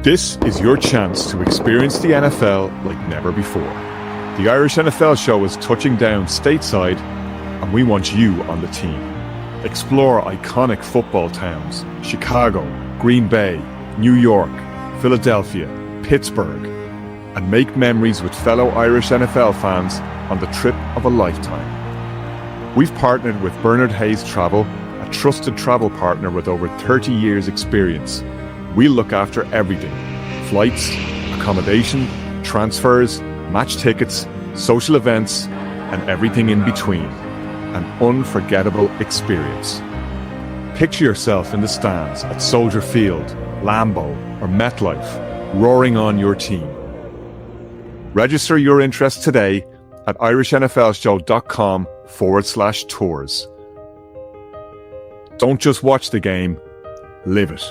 This is your chance to experience the NFL like never before. The Irish NFL Show is touching down stateside, and we want you on the team. Explore iconic football towns: Chicago, Green Bay, New York, Philadelphia, Pittsburgh, and make memories with fellow Irish NFL fans on the trip of a lifetime. We've partnered with Bernard Hayes Travel, a trusted travel partner with over 30 years' experience. We'll look after everything: flights, accommodation, transfers, match tickets, social events, and everything in between. An unforgettable experience. Picture yourself in the stands at Soldier Field, Lambeau, or MetLife, roaring on your team. Register your interest today at irishnflshow.com/tours. Don't just watch the game, live it.